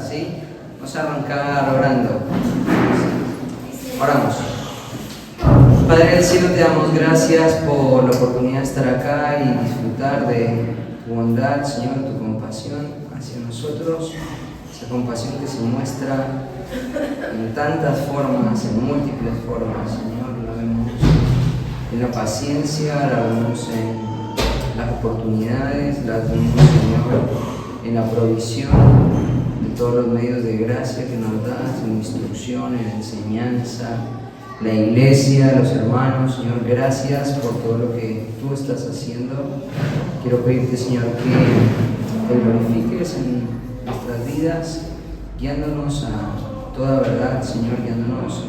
¿Sí? Vamos a arrancar orando. Oramos. Padre del cielo, te damos gracias por la oportunidad de estar acá y disfrutar de tu bondad, Señor, tu compasión hacia nosotros, esa compasión que se muestra en tantas formas, en múltiples formas, Señor. La vemos en la paciencia, la vemos en las oportunidades, la vemos, Señor, en la provisión, en todos los medios de gracia que nos das, en instrucción, en enseñanza, la iglesia, los hermanos. Señor, gracias por todo lo que tú estás haciendo. Quiero pedirte, Señor, que te glorifiques en nuestras vidas, guiándonos a toda verdad, Señor, guiándonos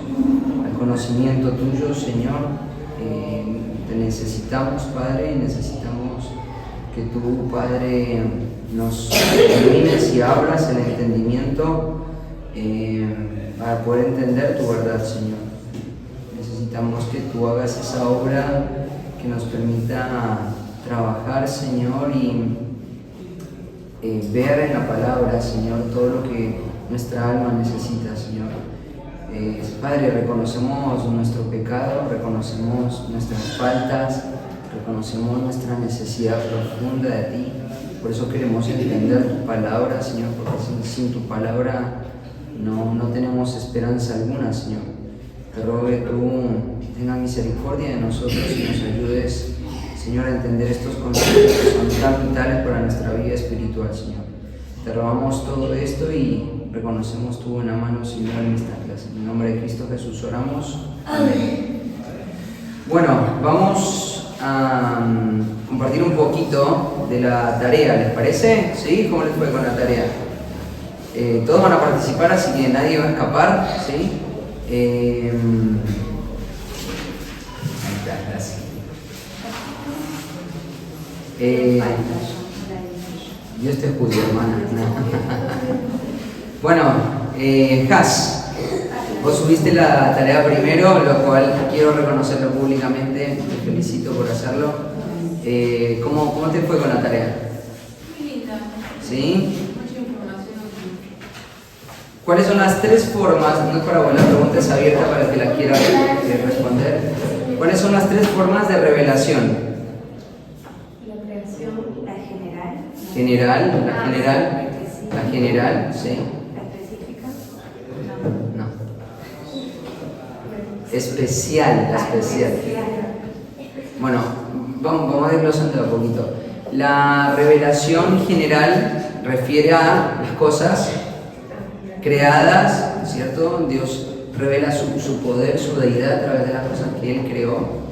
al conocimiento tuyo, Señor. Te necesitamos, Padre, y necesitamos que tú, Padre, nos ilumines y abras el entendimiento para poder entender tu verdad, Señor. Necesitamos que tú hagas esa obra que nos permita trabajar, Señor, y ver en la palabra, Señor, todo lo que nuestra alma necesita, Señor. Padre, reconocemos nuestro pecado, reconocemos nuestras faltas, reconocemos nuestra necesidad profunda de ti. Por eso queremos entender tu palabra, Señor, porque sin tu palabra no tenemos esperanza alguna, Señor. Te ruego que tú tengas misericordia de nosotros y nos ayudes, Señor, a entender estos conceptos que son tan vitales para nuestra vida espiritual, Señor. Te rogamos todo esto y reconocemos tu buena mano, Señor, en esta clase. En el nombre de Cristo Jesús oramos. Amén. Bueno, vamos a compartir un poquito de la tarea, ¿les parece? ¿Sí? ¿Cómo les fue con la tarea? Todos van a participar, así que nadie va a escapar, ¿sí? Ahí está, gracias. Dios te juzgue, hermana. Bueno, Has, vos subiste la tarea primero, lo cual quiero reconocerlo públicamente, te felicito por hacerlo. ¿Cómo te fue con la tarea? Muy linda. ¿Sí? Mucha información. ¿Cuáles son las tres formas, no es para volar, la pregunta es abierta para el que la quiera responder? ¿Cuáles son las tres formas de revelación? La creación, la general. La general, ¿sí? La específica. No. Especial, la especial. Bueno, vamos desglosando un poquito. La revelación general refiere a las cosas creadas, ¿cierto? Dios revela su poder, su deidad a través de las cosas que Él creó.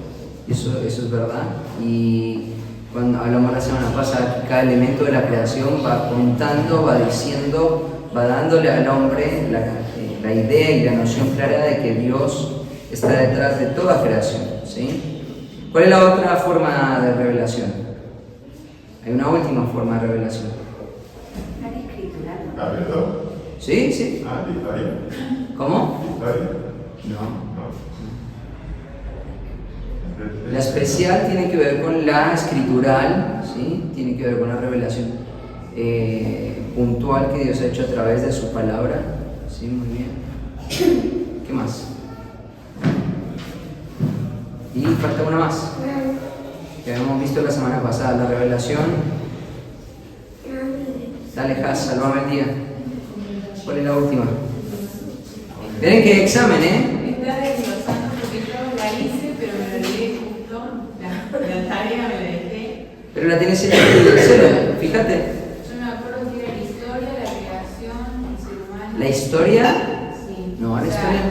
Eso es verdad. Y cuando hablamos la semana pasada, que cada elemento de la creación va contando, va diciendo, va dándole al hombre la idea y la noción clara de que Dios está detrás de toda creación, ¿sí? ¿Cuál es la otra forma de revelación? Hay una última forma de revelación. La escritura. ¿La verdad? ¿Sí? ¿Sí? Ah, la historia. ¿Cómo? ¿Historia? No. No. La especial tiene que ver con la escritural, ¿sí? Tiene que ver con la revelación puntual que Dios ha hecho a través de su palabra. ¿Sí? Muy bien. ¿Qué más? Y falta una más, que habíamos visto la semana pasada, la revelación. Dale, Has, salvame el día. ¿Cuál es la última? Miren qué examen, Está desglosando porque yo la hice, pero me olvidé justo. La tarea me la dejé. Pero la tienes en el celo, fíjate. Yo me acuerdo que era la historia, la creación, el ser humano. ¿La historia? Sí. No, la O sea, historia.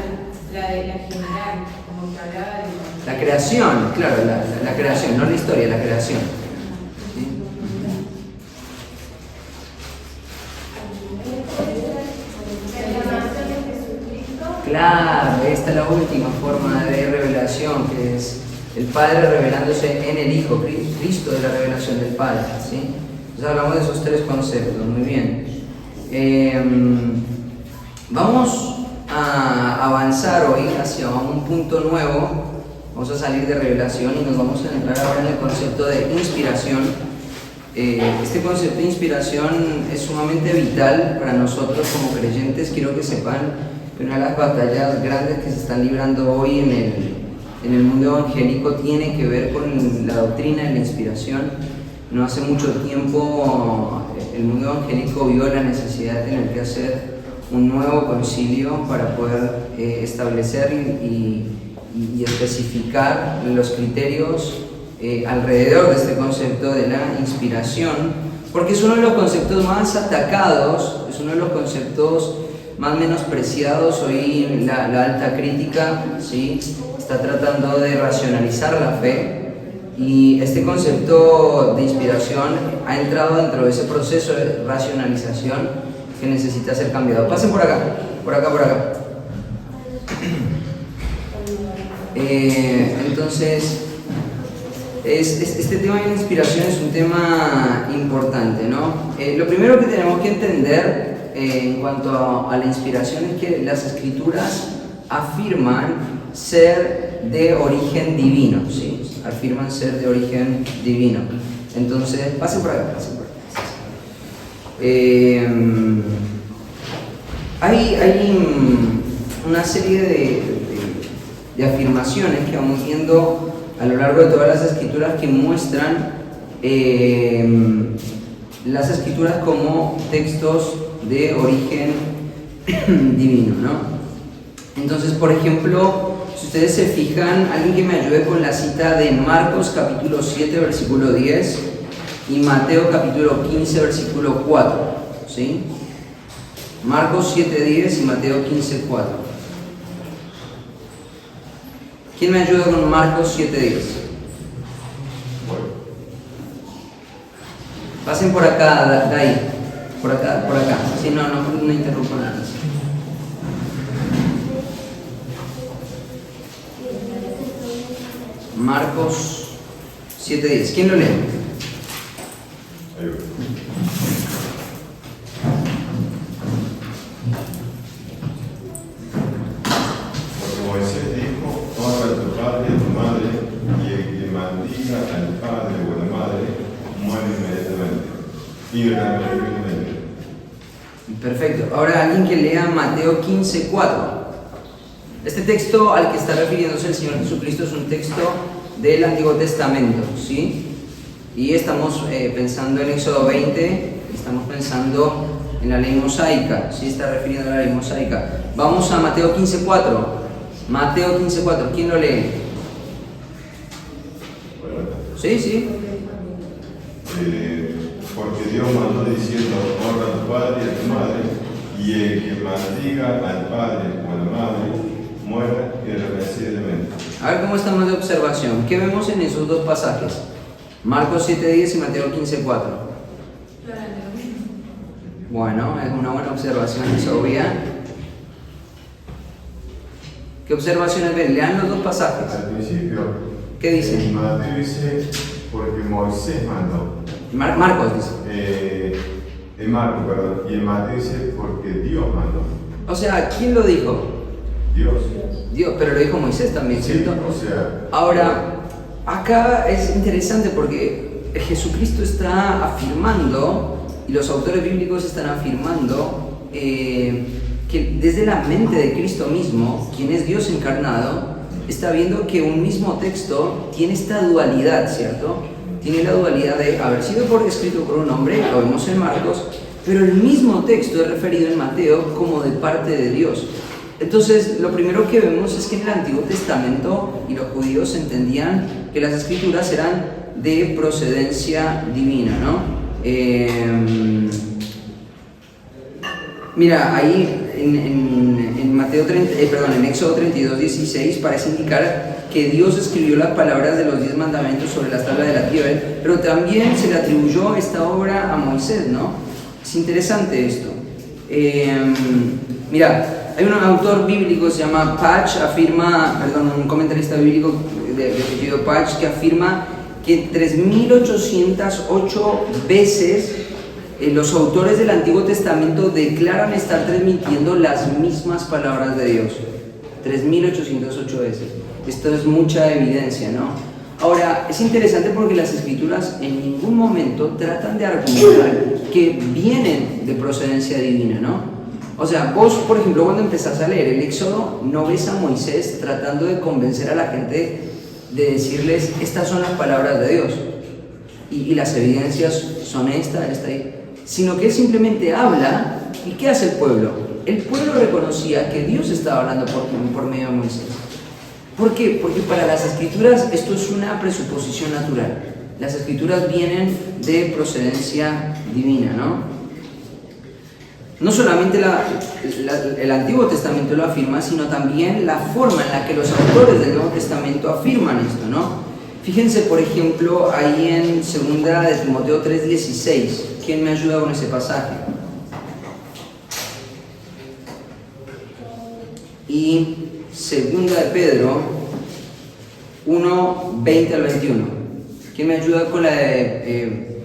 La de la general, como que hablaba de. La creación, claro, la creación, no la historia, la creación. ¿Sí? Claro, esta es la última forma de revelación, que es el Padre revelándose en el Hijo, Cristo de la revelación del Padre, ¿sí? Entonces hablamos de esos tres conceptos, muy bien. Vamos a avanzar hoy hacia un punto nuevo. Vamos a salir de revelación y nos vamos a entrar ahora en el concepto de inspiración. Este concepto de inspiración es sumamente vital para nosotros como creyentes. Quiero que sepan que una de las batallas grandes que se están librando hoy en el mundo evangélico tiene que ver con la doctrina de la inspiración. No hace mucho tiempo el mundo evangélico vio la necesidad de tener que hacer un nuevo concilio para poder establecer y especificar los criterios alrededor de este concepto de la inspiración, porque es uno de los conceptos más atacados, es uno de los conceptos más menospreciados. Hoy la alta crítica, ¿sí?, está tratando de racionalizar la fe, y este concepto de inspiración ha entrado dentro de ese proceso de racionalización que necesita ser cambiado. Pasen por acá, por acá, por acá. Entonces, este tema de la inspiración es un tema importante, ¿no? Lo primero que tenemos que entender en cuanto a la inspiración es que las Escrituras afirman ser de origen divino, ¿sí? Afirman ser de origen divino. Entonces, pasen por acá, pasen por acá. Hay una serie de afirmaciones que vamos viendo a lo largo de todas las Escrituras que muestran las Escrituras como textos de origen divino, ¿no? Entonces, por ejemplo, si ustedes se fijan, alguien que me ayude con la cita de Marcos capítulo 7 versículo 10 y Mateo capítulo 15 versículo 4, ¿sí? Marcos 7:10 y Mateo 15:4. ¿Quién me ayuda con Marcos 7:10? Pasen por acá, de ahí. Por acá, por acá. Si no interrumpan nada. Marcos 7:10. ¿Quién lo lee? Porque Moisés dijo: honra a tu padre y a tu madre, y el que maldiga al padre o a la madre muere inmediatamente. Perfecto. Ahora alguien que lea Mateo 15:4. Este texto al que está refiriéndose el Señor Jesucristo es un texto del Antiguo Testamento, ¿sí? Y estamos pensando en Éxodo 20, estamos pensando en la ley mosaica, ¿sí? Está refiriendo a la ley mosaica. Vamos a Mateo 15:4. Mateo 15:4, ¿quién lo lee? Sí. Porque Dios mandó diciendo: honra a tu padre y a tu madre, y el que maldiga al padre o a la madre muera irreversiblemente. A ver cómo estamos de observación. ¿Qué vemos en esos dos pasajes? Marcos 7:10 y Mateo 15:4. Bueno, es una buena observación, es obvia. ¿Qué observaciones ven? Lean los dos pasajes. Al principio, ¿Qué dice? Mateo dice: porque Moisés mandó. Marcos dice. En Marcos, perdón. Y en Mateo dice: porque Dios mandó. O sea, ¿quién lo dijo? Dios. Dios, pero lo dijo Moisés también, ¿cierto? Sí, o sea. Ahora, acá es interesante porque Jesucristo está afirmando, y los autores bíblicos están afirmando, que desde la mente de Cristo mismo, quien es Dios encarnado, está viendo que un mismo texto tiene esta dualidad, ¿cierto? Tiene la dualidad de haber sido escrito por un hombre, lo vemos en Marcos, pero el mismo texto es referido en Mateo como de parte de Dios. Entonces, lo primero que vemos es que en el Antiguo Testamento y los judíos entendían que las Escrituras eran de procedencia divina, ¿no? Mira, ahí en Éxodo 32:16 parece indicar que Dios escribió las palabras de los 10 mandamientos sobre las tablas de la piedra, pero también se le atribuyó esta obra a Moisés, ¿no? Es interesante esto. Mira, hay un autor bíblico que se llama Patch, un comentarista bíblico de apellido Patch, que afirma que 3.808 veces los autores del Antiguo Testamento declaran estar transmitiendo las mismas palabras de Dios. 3.808 veces. Esto es mucha evidencia, ¿no? Ahora, es interesante porque las Escrituras en ningún momento tratan de argumentar que vienen de procedencia divina, ¿no? O sea, vos, por ejemplo, cuando empezás a leer el Éxodo, no ves a Moisés tratando de convencer a la gente de decirles, estas son las palabras de Dios y las evidencias son esta y sino que él simplemente habla. ¿Y qué hace el pueblo? El pueblo reconocía que Dios estaba hablando por medio de Moisés. ¿Por qué? Porque para las Escrituras esto es una presuposición natural. Las Escrituras vienen de procedencia divina, ¿no? No solamente el Antiguo Testamento lo afirma, sino también la forma en la que los autores del Nuevo Testamento afirman esto, ¿no? Fíjense, por ejemplo, ahí en 2 de Timoteo 3:16. ¿Quién me ayuda con ese pasaje? Y 2 de Pedro 1:20 al 21. ¿Quién me ayuda con la de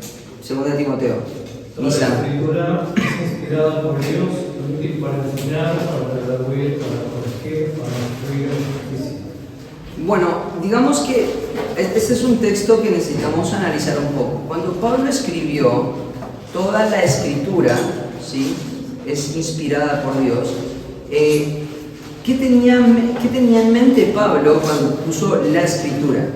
2 de Timoteo? Toda la Escritura es inspirada por Dios, útil para enseñar, para redarguir, para corregir, para instruir en justicia. Bueno, digamos que este es un texto que necesitamos analizar un poco. Cuando Pablo escribió, toda la Escritura, ¿sí?, es inspirada por Dios. ¿Qué tenía en mente Pablo cuando puso la Escritura?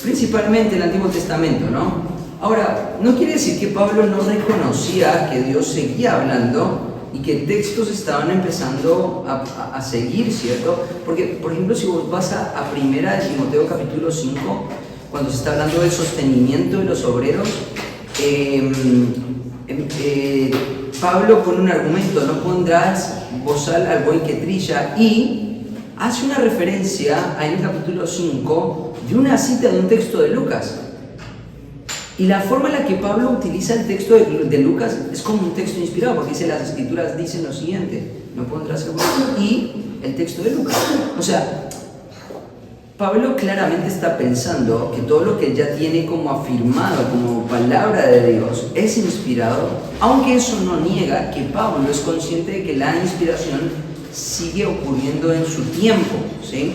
Principalmente el Antiguo Testamento, ¿no? Ahora, no quiere decir que Pablo no reconocía que Dios seguía hablando y que textos estaban empezando a seguir, ¿cierto? Porque, por ejemplo, si vos vas a 1 de Timoteo capítulo 5, cuando se está hablando del sostenimiento de los obreros, Pablo pone un argumento: no pondrás bozal al buey que trilla, y hace una referencia ahí en el capítulo 5 de una cita de un texto de Lucas. Y la forma en la que Pablo utiliza el texto de Lucas es como un texto inspirado, porque dice, las Escrituras dicen lo siguiente, no pondrás el buey, y el texto de Lucas. O sea, Pablo claramente está pensando que todo lo que él ya tiene como afirmado, como palabra de Dios, es inspirado, aunque eso no niega que Pablo es consciente de que la inspiración sigue ocurriendo en su tiempo, ¿sí?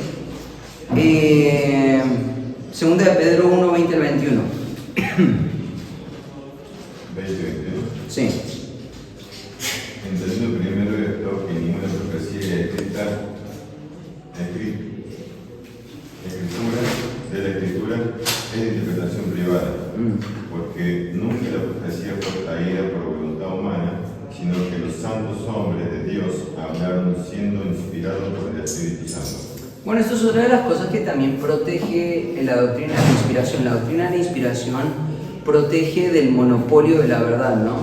2 de Pedro 1:20 al 21. 20:21. Sí. Entendiendo primero esto, que ninguna profecía escritura de la Escritura es de interpretación privada, porque nunca la profecía fue traída por voluntad humana, sino que los santos hombres de Dios hablaron siendo inspirados por el Espíritu Santo. Bueno, esto es otra de las cosas que también protege la doctrina de la inspiración. La doctrina de la inspiración protege del monopolio de la verdad, ¿no?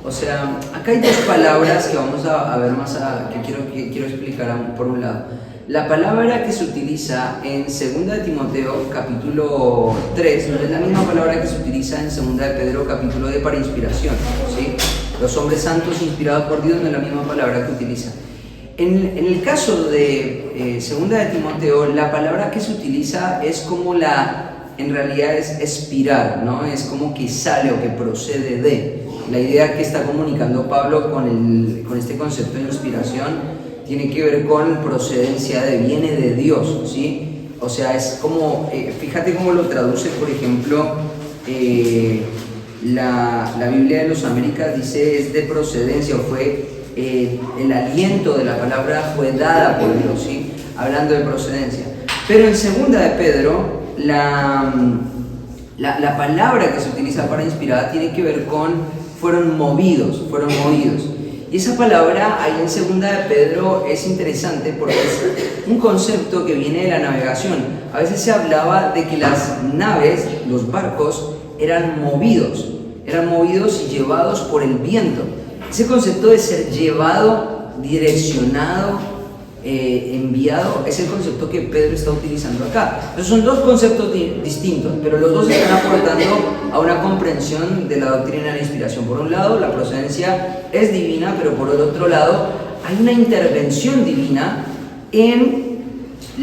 O sea, acá hay dos palabras que vamos a ver más, que quiero explicar por un lado. La palabra que se utiliza en 2 de Timoteo capítulo 3 no es la misma palabra que se utiliza en 2 de Pedro capítulo de para inspiración, ¿sí? Los hombres santos inspirados por Dios no es la misma palabra que utiliza. En el caso de 2 de Timoteo, la palabra que se utiliza es como en realidad es expirar, ¿no? Es como que sale o que procede de. La idea que está comunicando Pablo con este concepto de inspiración tiene que ver con procedencia de, viene de Dios, ¿sí? O sea, es como, fíjate cómo lo traduce, por ejemplo, la Biblia de los Américas dice es de procedencia, o fue el aliento de la palabra fue dada por Dios, ¿sí? Hablando de procedencia. Pero en 2 de Pedro, la palabra que se utiliza para inspirada tiene que ver con fueron movidos. Y esa palabra ahí en 2 de Pedro es interesante porque es un concepto que viene de la navegación. A veces se hablaba de que las naves, los barcos, eran movidos y llevados por el viento. Ese concepto de ser llevado, direccionado, enviado es el concepto que Pedro está utilizando acá. Entonces son dos conceptos distintos, pero los dos están aportando a una comprensión de la doctrina de la inspiración. Por un lado, la procedencia es divina, pero por el otro lado, hay una intervención divina en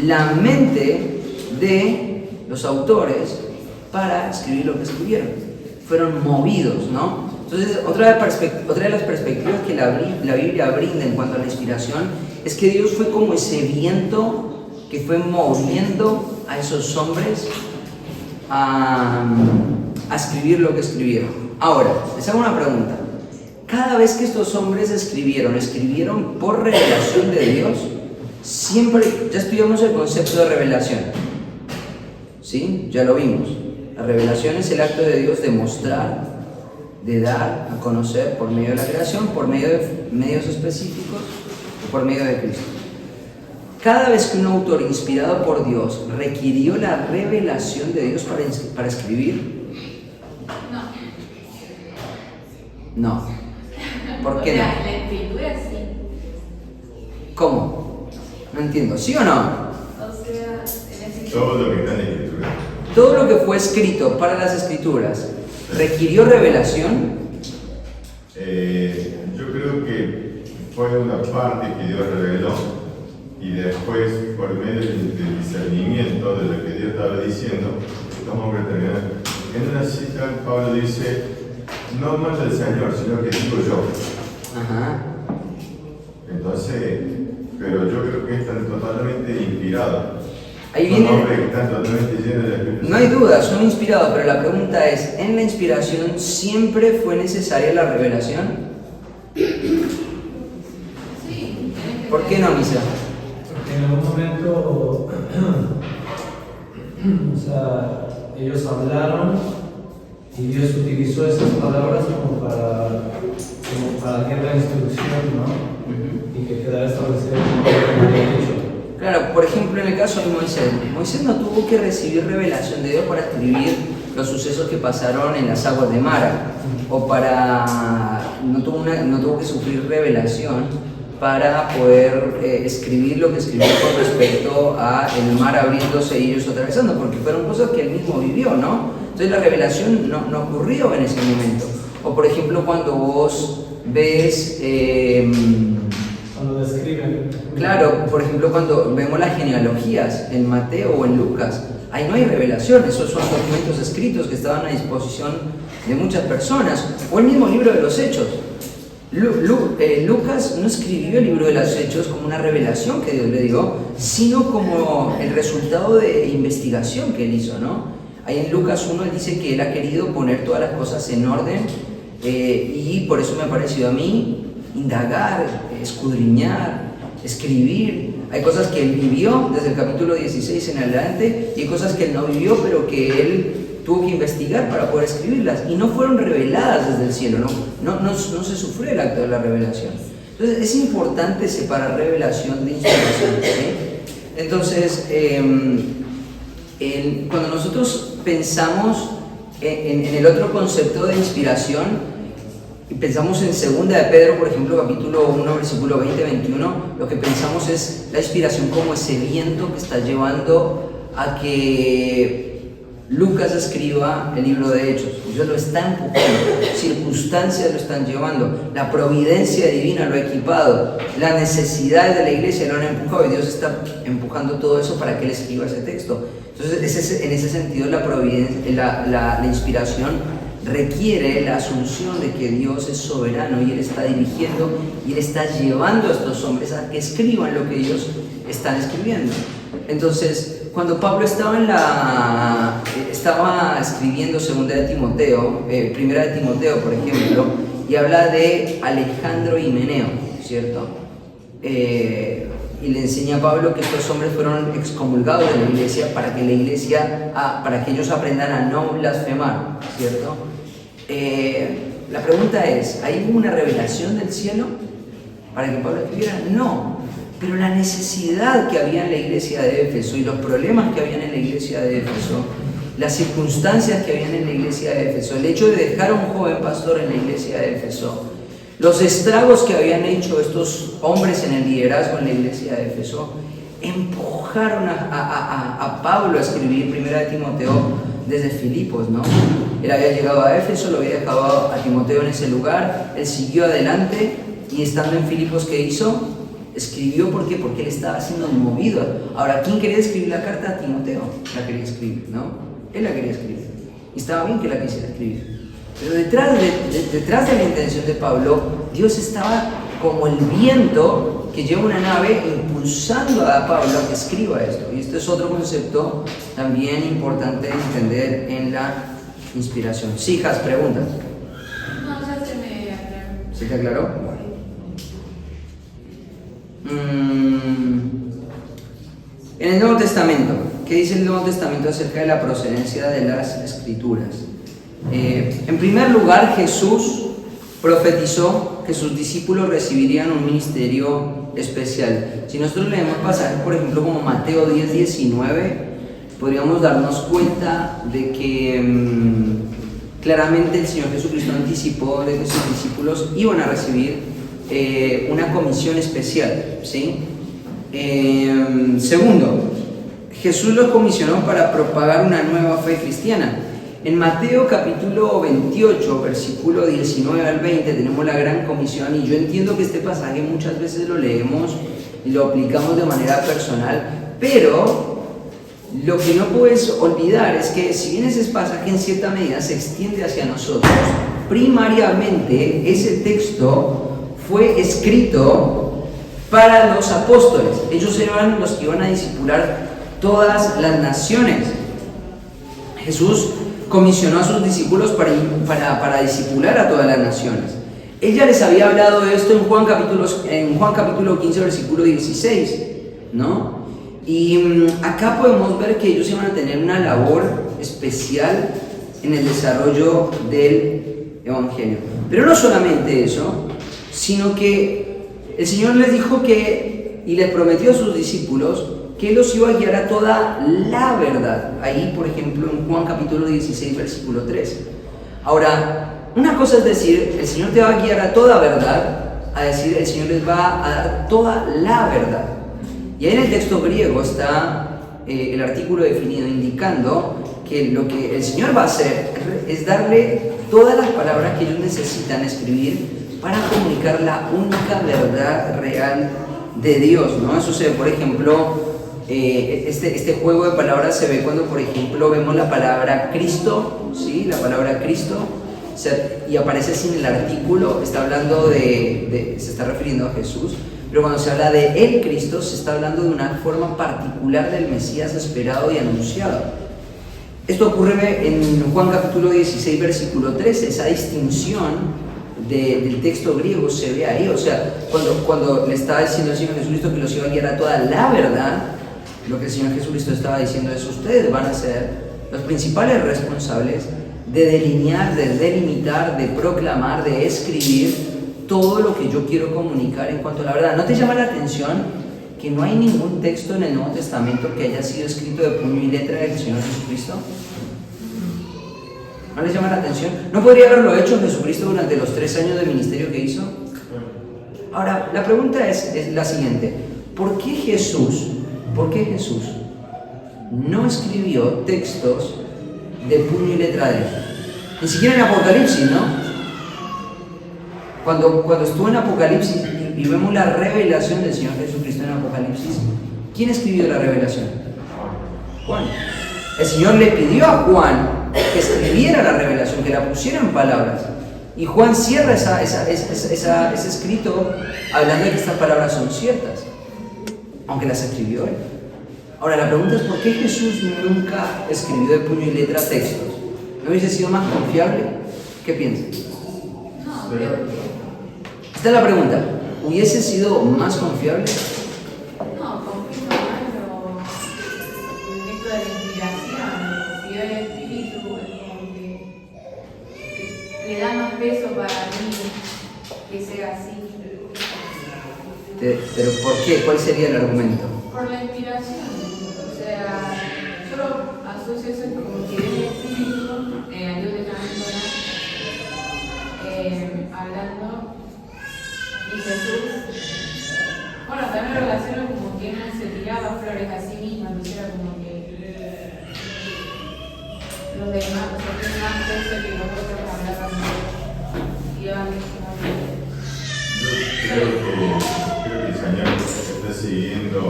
la mente de los autores para escribir lo que escribieron. Fueron movidos, ¿no? Entonces, otra de las perspectivas que la Biblia brinda en cuanto a la inspiración es que Dios fue como ese viento que fue moviendo a esos hombres a escribir lo que escribieron. Ahora, les hago una pregunta. Cada vez que estos hombres escribieron por revelación de Dios. Siempre, ya estudiamos el concepto de revelación, ¿sí? Ya lo vimos. La revelación es el acto de Dios de mostrar, de dar a conocer por medio de la creación, por medio de medios específicos o por medio de Cristo. Cada vez que un autor inspirado por Dios requirió la revelación de Dios para escribir, no. ¿Por qué no? La escritura sí. ¿Cómo? No entiendo, ¿sí o no? O sea, Todo lo que está en la escritura. Todo lo que fue escrito para las escrituras requirió revelación. Yo creo que fue una parte que Dios reveló y después, por medio del discernimiento de lo que Dios estaba diciendo, estamos a terminar. En una cita, Pablo dice: no manda el Señor, sino que digo yo. Ajá. Entonces, pero yo creo que están totalmente inspirados. Ahí Son viene. hombres que están totalmente llenos de la Espíritu No hay Santo. duda, son inspirados, pero la pregunta es: ¿en la inspiración siempre fue necesaria la revelación? sí. ¿Por qué no, Misa? Porque en algún momento, o sea, ellos hablaron y Dios utilizó esas palabras como para guiar la instrucción, ¿no? Y que quedara establecido como lo había dicho. Claro, por ejemplo, en el caso de Moisés. Moisés no tuvo que recibir revelación de Dios para escribir los sucesos que pasaron en las aguas de Mara, o no tuvo que sufrir revelación para poder escribir lo que escribió con respecto a el mar abriéndose y ellos atravesando, porque fueron cosas que él mismo vivió, ¿no? Entonces la revelación no ocurrió en ese momento. O por ejemplo, cuando vos ves... Cuando describen. Claro, por ejemplo, cuando vemos las genealogías en Mateo o en Lucas, ahí no hay revelación, esos son documentos escritos que estaban a disposición de muchas personas, o el mismo libro de los Hechos. Lucas no escribió el libro de los Hechos como una revelación que Dios le dio, sino como el resultado de investigación que él hizo, ¿no? Ahí en Lucas 1 él dice que él ha querido poner todas las cosas en orden y por eso me ha parecido a mí indagar, escudriñar, escribir. Hay cosas que él vivió desde el capítulo 16 en adelante y hay cosas que él no vivió pero que él tuvo que investigar para poder escribirlas y no fueron reveladas desde el cielo, no se sufrió el acto de la revelación. Entonces es importante separar revelación de inspiración, ¿sí? Entonces cuando nosotros pensamos en el otro concepto de inspiración y pensamos en 2 de Pedro, por ejemplo, capítulo 1, versículo 20-21, lo que pensamos es la inspiración como ese viento que está llevando a que Lucas escriba el libro de Hechos. Dios lo está empujando, circunstancias lo están llevando, la providencia divina lo ha equipado, las necesidades de la iglesia lo han empujado y Dios está empujando todo eso para que él escriba ese texto. Entonces, en ese sentido, la providencia, la inspiración requiere la asunción de que Dios es soberano y Él está dirigiendo y Él está llevando a estos hombres a que escriban lo que ellos están escribiendo. Entonces, cuando Pablo estaba escribiendo 2 de Timoteo, 1 de Timoteo, por ejemplo, y habla de Alejandro y Himeneo, ¿cierto? Y le enseña a Pablo que estos hombres fueron excomulgados de la iglesia para que ellos aprendan a no blasfemar, ¿cierto? La pregunta es, ¿hay una revelación del cielo para que Pablo escribiera? No, pero la necesidad que había en la iglesia de Éfeso y los problemas que habían en la iglesia de Éfeso, las circunstancias que habían en la iglesia de Éfeso, el hecho de dejar a un joven pastor en la iglesia de Éfeso, Los estragos que habían hecho estos hombres en el liderazgo en la iglesia de Éfeso empujaron a Pablo a escribir 1 Timoteo desde Filipos, ¿no? Él había llegado a Éfeso, lo había dejado a Timoteo en ese lugar, él siguió adelante y estando en Filipos, ¿qué hizo? Escribió, ¿por qué? Porque él estaba siendo movido. Ahora, ¿quién quería escribir la carta a Timoteo? La quería escribir, ¿no? Él la quería escribir. Y estaba bien que la quisiera escribir. Pero detrás de la intención de Pablo, Dios estaba como el viento que lleva una nave impulsando a Pablo a que escriba esto. Y este es otro concepto también importante de entender en la inspiración. Sí, Jas, preguntas. No, ya se me aclaró. ¿Se te aclaró? En el Nuevo Testamento, ¿qué dice el Nuevo Testamento acerca de la procedencia de las Escrituras? En primer lugar, Jesús profetizó que sus discípulos recibirían un ministerio especial. Si nosotros leemos pasajes, por ejemplo, como Mateo 10:19, podríamos darnos cuenta de que claramente el Señor Jesucristo anticipó de que sus discípulos iban a recibir una comisión especial, ¿sí? Segundo, Jesús los comisionó para propagar una nueva fe cristiana. En Mateo capítulo 28, versículo 19 al 20, tenemos la gran comisión, y yo entiendo que este pasaje muchas veces lo leemos y lo aplicamos de manera personal, pero lo que no puedes olvidar es que si bien ese pasaje en cierta medida se extiende hacia nosotros, primariamente ese texto fue escrito para los apóstoles. Ellos eran los que iban a discipular todas las naciones. Jesús comisionó a sus discípulos para discipular a todas las naciones. Él ya les había hablado de esto en Juan capítulo 15, versículo 16, ¿no? Y acá podemos ver que ellos iban a tener una labor especial en el desarrollo del Evangelio. Pero no solamente eso, sino que el Señor les dijo y les prometió a sus discípulos que Él los iba a guiar a toda la verdad. Ahí, por ejemplo, en Juan capítulo 16, versículo 3. Ahora, una cosa es decir, el Señor te va a guiar a toda verdad, a decir, el Señor les va a dar toda la verdad. Y ahí en el texto griego está el artículo definido indicando que lo que el Señor va a hacer es darle todas las palabras que ellos necesitan escribir para comunicar la única verdad real de Dios, ¿no? Eso se ve, por ejemplo, este juego de palabras se ve cuando, por ejemplo, vemos la palabra Cristo, ¿sí? La palabra Cristo, y aparece sin el artículo, está hablando se está refiriendo a Jesús, pero cuando se habla de el Cristo, se está hablando de una forma particular del Mesías esperado y anunciado. Esto ocurre en Juan capítulo 16, versículo 13, esa distinción del texto griego se ve ahí. O sea, cuando le estaba diciendo al Señor Jesucristo que los iba a guiar a toda la verdad, lo que el Señor Jesucristo estaba diciendo es: ustedes van a ser los principales responsables de delinear, de delimitar, de proclamar, de escribir todo lo que yo quiero comunicar en cuanto a la verdad. ¿No te llama la atención que no hay ningún texto en el Nuevo Testamento que haya sido escrito de puño y letra del Señor Jesucristo? ¿No les llama la atención? ¿No podría haberlo hecho Jesucristo durante los 3 años de ministerio que hizo? Ahora, la pregunta es la siguiente: ¿por qué Jesús no escribió textos de puño y letra de él? Ni siquiera en Apocalipsis, ¿no? Cuando estuvo en Apocalipsis y vemos la revelación del Señor Jesucristo en Apocalipsis, ¿quién escribió la revelación? Juan. El Señor le pidió a Juan que escribiera la revelación, que la pusiera en palabras. Y Juan cierra ese escrito hablando de que estas palabras son ciertas, aunque las escribió él. Ahora, la pregunta es: ¿por qué Jesús nunca escribió de puño y letra textos? ¿No hubiese sido más confiable? ¿Qué piensas? No, creo que... Esta es la pregunta. ¿Hubiese sido más confiable? No, confío más, pero esto de la inspiración, si el Espíritu es como que le da más peso para mí que sea así. ¿Pero por qué? ¿Cuál sería el argumento? Por la inspiración. O sea, yo lo asocio eso como que el Espíritu, en el Antiguo Testamento, hablando primero Gacelo como que no se tiraba flores a sí misma, entonces era como que los demás, o sea, tienen más peso que los otros hablaban y iban como Creo que el Señor está siguiendo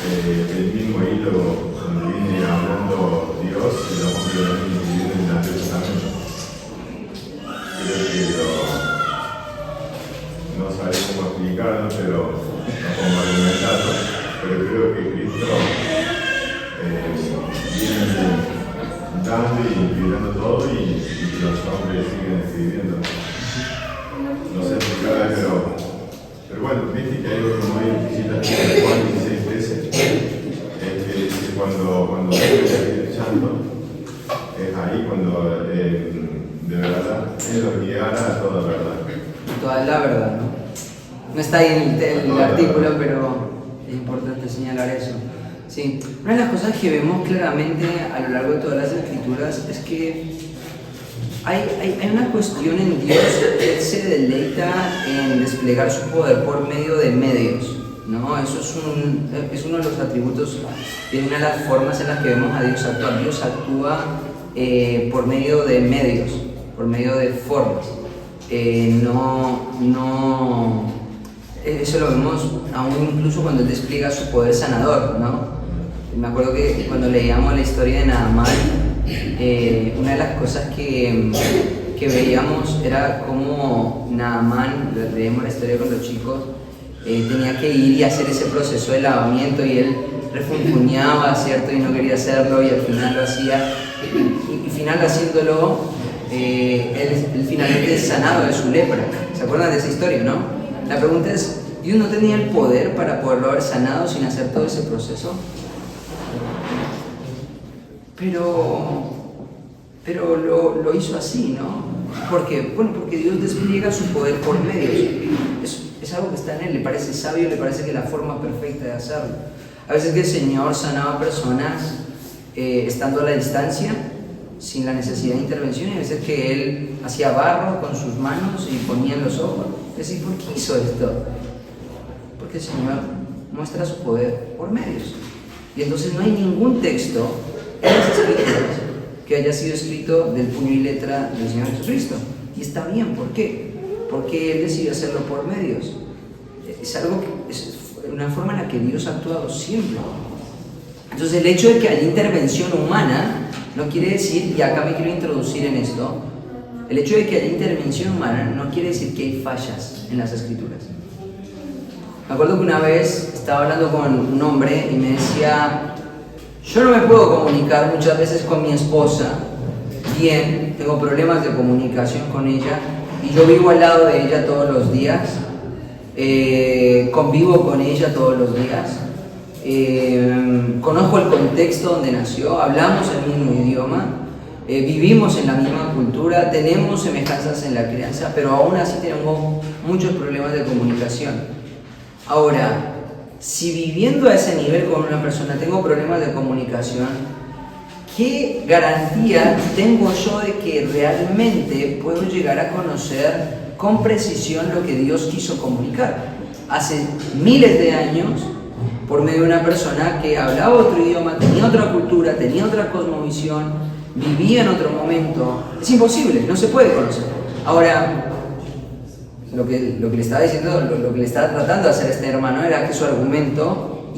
el mismo hilo donde viene hablando Dios y los hombres viviendo en el Antiguo Testamento. Creo que no sabría cómo explicarlo, pero no como argumentarlo, pero creo que Cristo viene dando y inspirando todo y los hombres siguen escribiendo. No sé explicar, pero bueno, viste que hay algo muy difícil de Juan 16:13, que dice cuando venga el Espíritu Santo, es ahí cuando de verdad Él los guiará a toda verdad. Toda la verdad, ¿no? No está ahí el artículo, pero es importante señalar eso. Sí, una de las cosas que vemos claramente a lo largo de todas las escrituras es que hay una cuestión en Dios que Él se deleita en desplegar su poder por medio de medios, ¿no? Eso es uno de los atributos y una de las formas en las que vemos a Dios actuar. Dios actúa por medio de medios, por medio de formas. Eso lo vemos aún incluso cuando Él despliega su poder sanador, ¿no? Me acuerdo que cuando leíamos la historia de Naamán, una de las cosas que veíamos era cómo Naamán, leemos la historia con los chicos, tenía que ir y hacer ese proceso de lavamiento y él refunfuñaba, ¿cierto? Y no quería hacerlo y al final lo hacía. Y final haciéndolo, él finalmente es sanado de su lepra. ¿Se acuerdan de esa historia, no? La pregunta es, ¿Dios no tenía el poder para poderlo haber sanado sin hacer todo ese proceso? Pero lo hizo así, ¿no? ¿Por qué? Bueno, porque Dios despliega su poder por medios. Es algo que está en Él, le parece sabio, le parece que es la forma perfecta de hacerlo. A veces que el Señor sanaba a personas estando a la distancia, sin la necesidad de intervención, y a veces que Él hacía barro con sus manos y ponía en los ojos. Es decir, ¿por qué hizo esto? Porque el Señor muestra su poder por medios. Y entonces no hay ningún texto en las Escrituras que haya sido escrito del puño y letra del Señor Jesucristo. Y está bien, ¿por qué? Porque Él decidió hacerlo por medios. Es una forma en la que Dios ha actuado siempre. Entonces el hecho de que haya intervención humana no quiere decir, y acá me quiero introducir en esto, el hecho de que haya intervención humana no quiere decir que hay fallas en las Escrituras. Me acuerdo que una vez estaba hablando con un hombre y me decía, yo no me puedo comunicar muchas veces con mi esposa bien, tengo problemas de comunicación con ella y yo vivo al lado de ella todos los días, convivo con ella todos los días, conozco el contexto donde nació, hablamos el mismo idioma, vivimos en la misma cultura, tenemos semejanzas en la crianza, pero aún así tenemos muchos problemas de comunicación. Ahora, si viviendo a ese nivel con una persona tengo problemas de comunicación, ¿qué garantía tengo yo de que realmente puedo llegar a conocer con precisión lo que Dios quiso comunicar? Hace miles de años, por medio de una persona que hablaba otro idioma, tenía otra cultura, tenía otra cosmovisión, vivía en otro momento, es imposible, no se puede conocer. Ahora, lo que le estaba diciendo, lo que le estaba tratando de hacer este hermano era que su argumento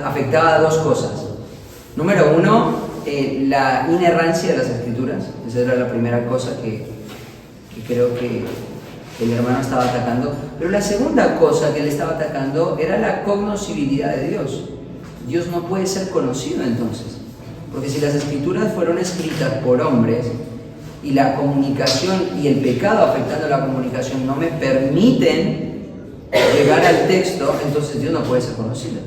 afectaba a dos cosas. Número uno, la inerrancia de las Escrituras. Esa era la primera cosa que creo que el hermano estaba atacando. Pero la segunda cosa que él estaba atacando era la cognoscibilidad de Dios. Dios no puede ser conocido entonces. Porque si las Escrituras fueron escritas por hombres, y la comunicación y el pecado afectando la comunicación no me permiten llegar al texto, entonces Dios no puede ser conocido.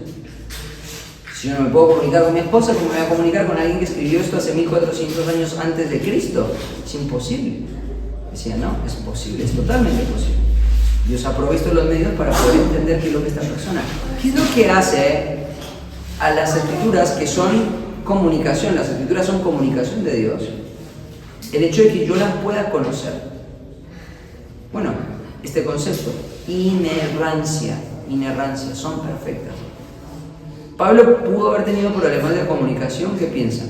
Si yo no me puedo comunicar con mi esposa, ¿cómo me voy a comunicar con alguien que escribió esto hace 1400 años antes de Cristo? Es imposible. Decía, no, es posible, es totalmente posible. Dios ha provisto los medios para poder entender qué es lo que esta persona. ¿Qué es lo que hace a las Escrituras que son comunicación? Las Escrituras son comunicación de Dios. El hecho de que yo las pueda conocer. Bueno, este concepto, inerrancia, son perfectas. Pablo pudo haber tenido problemas de comunicación, ¿qué piensan?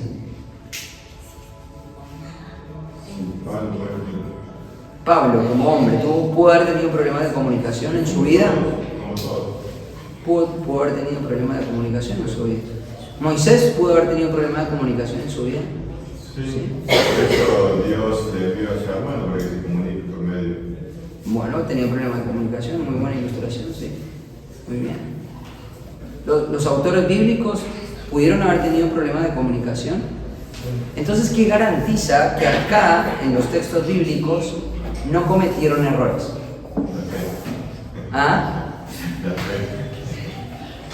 Pablo, como hombre, ¿pudo haber tenido problemas de comunicación en su vida? Pudo haber tenido problemas de comunicación en su vida. Moisés pudo haber tenido problemas de comunicación en su vida. Sí. Por eso Dios le envió a su hermano para que se comunique por medio. Bueno, tenía problemas de comunicación, muy buena ilustración, sí. Muy bien. Los autores bíblicos pudieron haber tenido problemas de comunicación. Entonces, ¿qué garantiza que acá, en los textos bíblicos, no cometieron errores? ¿Ah?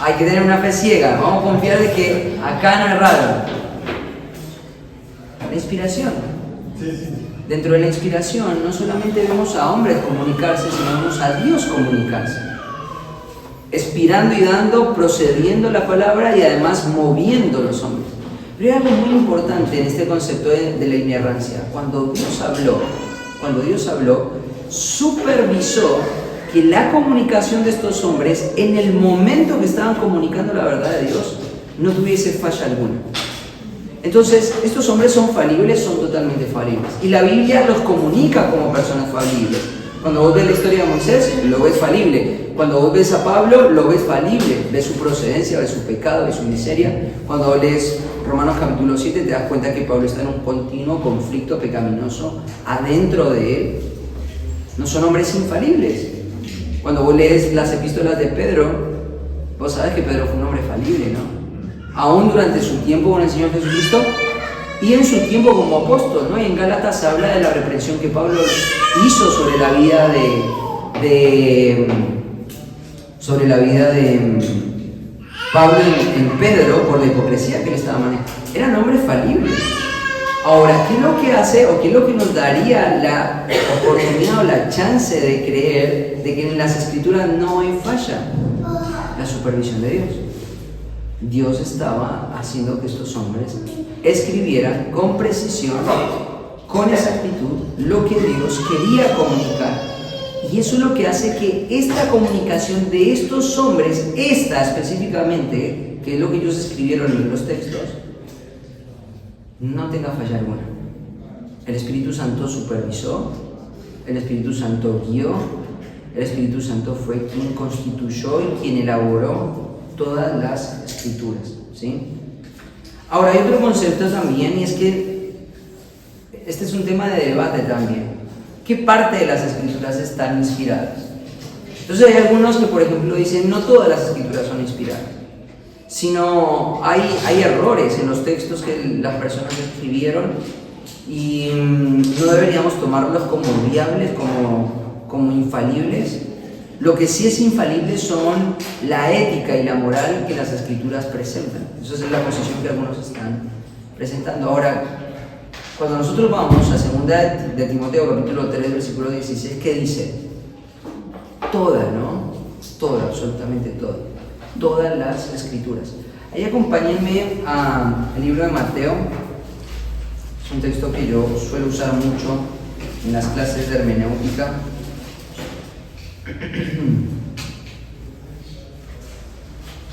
Hay que tener una fe ciega, vamos a confiar de que acá no erraron. La inspiración. Dentro de la inspiración no solamente vemos a hombres comunicarse, sino vemos a Dios comunicarse. Expirando y dando, procediendo la palabra y además moviendo los hombres. Pero hay algo muy importante en este concepto de la inerrancia. Cuando Dios habló, supervisó que la comunicación de estos hombres, en el momento que estaban comunicando la verdad de Dios, no tuviese falla alguna. Entonces, estos hombres son falibles, son totalmente falibles. Y la Biblia los comunica como personas falibles. Cuando vos ves la historia de Moisés, lo ves falible. Cuando vos ves a Pablo, lo ves falible. Ves su procedencia, ves su pecado, ves su miseria. Cuando lees Romanos capítulo 7, te das cuenta que Pablo está en un continuo conflicto pecaminoso adentro de él. No son hombres infalibles. Cuando vos lees las epístolas de Pedro, vos sabés que Pedro fue un hombre falible, ¿no? Aún durante su tiempo con el Señor Jesucristo y en su tiempo como apóstol, ¿no? Y en Gálatas se habla de la reprensión que Pablo hizo sobre la vida de Pablo en Pedro por la hipocresía que él estaba manejando. Eran hombres falibles. Ahora, ¿qué es lo que hace o qué es lo que nos daría la oportunidad o la chance de creer de que en las Escrituras no hay falla? La supervisión de Dios. Dios estaba haciendo que estos hombres escribieran con precisión, con exactitud, lo que Dios quería comunicar. Y eso es lo que hace que esta comunicación de estos hombres, esta específicamente, que es lo que ellos escribieron en los textos, no tenga falla alguna. El Espíritu Santo supervisó, el Espíritu Santo guió, el Espíritu Santo fue quien constituyó y quien elaboró todas las escrituras, ¿sí? Ahora hay otro concepto también, y es que este es un tema de debate también. ¿Qué parte de las escrituras están inspiradas? Entonces hay algunos que, por ejemplo, dicen no todas las escrituras son inspiradas, sino hay errores en los textos que las personas escribieron y no deberíamos tomarlos como viables, como infalibles. Lo que sí es infalible son la ética y la moral que las escrituras presentan. Esa es la posición que algunos están presentando. Ahora, cuando nosotros vamos a 2 de Timoteo capítulo 3 versículo 16, ¿qué dice? Toda, ¿no? Toda, absolutamente toda. Todas las escrituras. Ahí acompáñenme al libro de Mateo. Es un texto que yo suelo usar mucho en las clases de hermenéutica.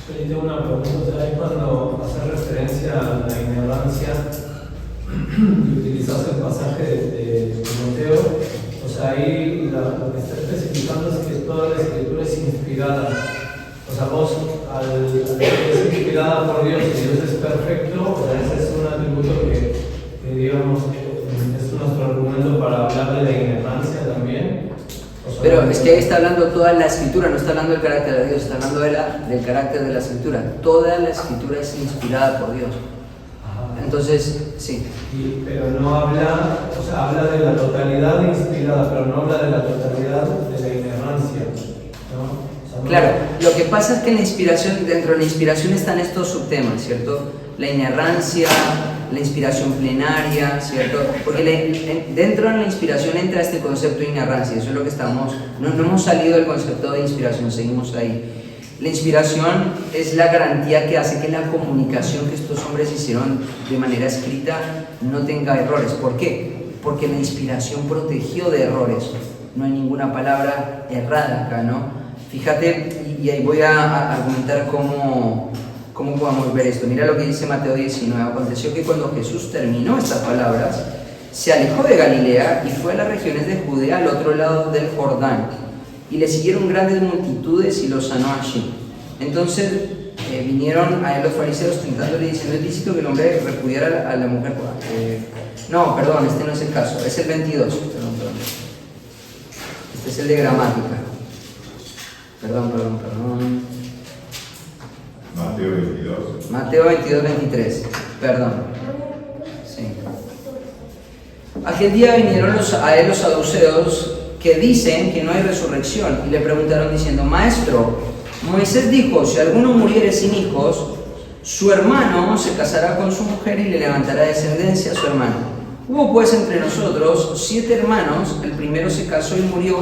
Yo tengo una pregunta, ahí cuando haces referencia a la inerrancia y utilizas el pasaje de Timoteo, o sea, ahí lo que está especificando es que toda la escritura es inspirada. O sea, vos, al que es inspirada por Dios y Dios es perfecto, o sea, ese es un atributo que digamos, es nuestro argumento para hablar de la inerrancia también. Pero es que ahí está hablando toda la escritura, no está hablando del carácter de Dios, está hablando del carácter de la escritura. Toda la escritura es inspirada por Dios. Entonces, sí. Pero no habla, o sea, habla de la totalidad inspirada, pero no habla de la totalidad de la inerrancia, ¿no? O sea, no. Claro, lo que pasa es que dentro de la inspiración están estos subtemas, ¿cierto? La inerrancia, la inspiración plenaria, ¿cierto? Porque dentro de la inspiración entra este concepto de inerrancia, eso es lo que no hemos salido del concepto de inspiración, seguimos ahí. La inspiración es la garantía que hace que la comunicación que estos hombres hicieron de manera escrita no tenga errores. ¿Por qué? Porque la inspiración protegió de errores. no hay ninguna palabra errada acá, ¿no? Fíjate, y ahí voy a argumentar cómo podemos ver esto. Mira lo que dice Mateo 19. Aconteció que cuando Jesús terminó estas palabras, se alejó de Galilea y fue a las regiones de Judea al otro lado del Jordán. Y le siguieron grandes multitudes y los sanó allí. Entonces vinieron a él los fariseos tentándole diciendo: ¿es lícito que el hombre repudiara a la mujer? No, perdón, este no es el caso, es el 22. Perdón. Este es el de gramática. Perdón. Mateo 22. Mateo 22, 23. Perdón. Sí. Aquel día vinieron a él los saduceos que dicen que no hay resurrección y le preguntaron diciendo: Maestro, Moisés dijo, si alguno muriere sin hijos, su hermano se casará con su mujer y le levantará descendencia a su hermano. Hubo pues entre nosotros 7 hermanos, el primero se casó y murió,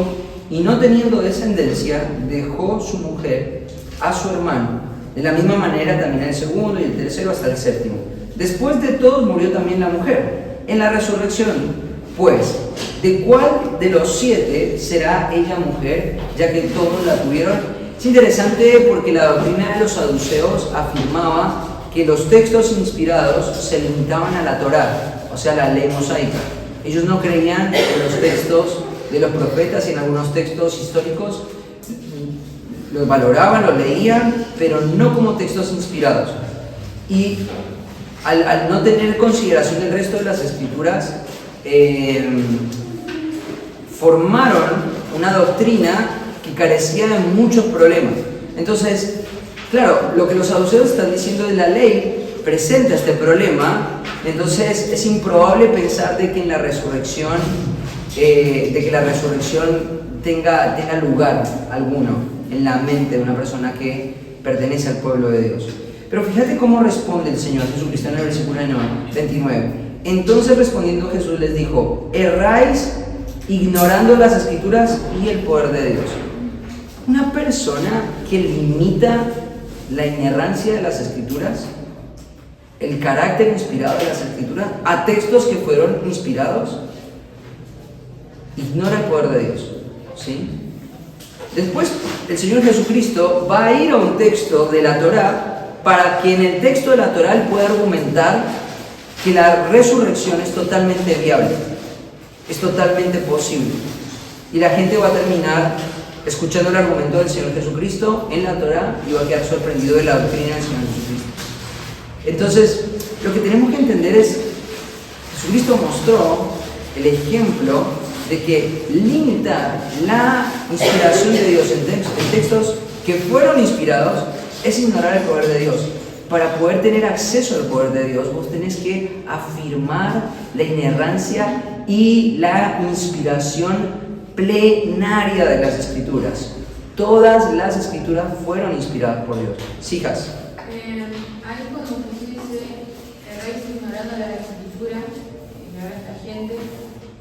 y no teniendo descendencia, dejó su mujer a su hermano. De la misma manera también el segundo y el tercero hasta el séptimo. Después de todos murió también la mujer. En la resurrección, pues, ¿de cuál de los 7 será ella mujer, ya que todos la tuvieron? Es interesante porque la doctrina de los saduceos afirmaba que los textos inspirados se limitaban a la Torá, o sea, la ley mosaica. Ellos no creían en los textos de los profetas y en algunos textos históricos. Los valoraban, los leían, pero no como textos inspirados. Y al no tener consideración del resto de las escrituras, formaron una doctrina que carecía de muchos problemas. Entonces, claro, lo que los saduceos están diciendo de la ley presenta este problema. Entonces es improbable pensar de que en la resurrección tenga lugar alguno en la mente de una persona que pertenece al pueblo de Dios. Pero fíjate cómo responde el Señor Jesucristo en el versículo 29. Entonces respondiendo Jesús les dijo: erráis ignorando las escrituras y el poder de Dios. Una persona que limita la inerrancia de las escrituras, el carácter inspirado de las escrituras, a textos que fueron inspirados, ignora el poder de Dios, ¿sí? Después el Señor Jesucristo va a ir a un texto de la Torá para que en el texto de la Torá él pueda argumentar que la resurrección es totalmente viable, es totalmente posible. Y la gente va a terminar escuchando el argumento del Señor Jesucristo en la Torá y va a quedar sorprendido de la doctrina del Señor Jesucristo. Entonces, lo que tenemos que entender es: Jesucristo mostró el ejemplo de que limitar la inspiración de Dios en textos que fueron inspirados es ignorar el poder de Dios. Para poder tener acceso al poder de Dios, vos tenés que afirmar la inerrancia y la inspiración plenaria de las escrituras. Todas las escrituras fueron inspiradas por Dios. ¿Hijas? Ahí cuando Jesús dice: erráis ignorando la escritura, ignorar a esta gente,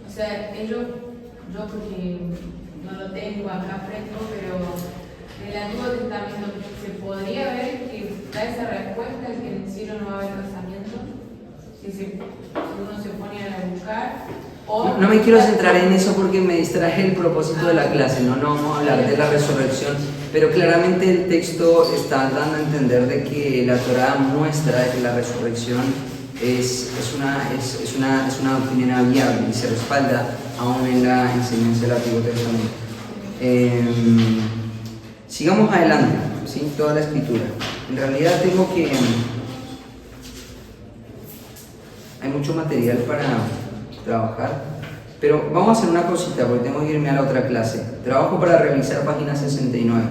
o sea, yo porque no lo tengo acá fresco, pero en el Antiguo Testamento se podría ver que da esa respuesta que en el cielo no va a haber casamiento, si uno se pone a buscar. No me quiero centrar en eso porque me distrae el propósito de la clase, no vamos a hablar de la resurrección, pero claramente el texto está dando a entender de que la Torá muestra que la resurrección es una doctrina viable y se respalda aún en la enseñanza del Antiguo Testamento. Sigamos adelante, ¿sí? Toda la escritura. En realidad hay mucho material para trabajar, pero vamos a hacer una cosita porque tengo que irme a la otra clase. Trabajo para realizar página 69.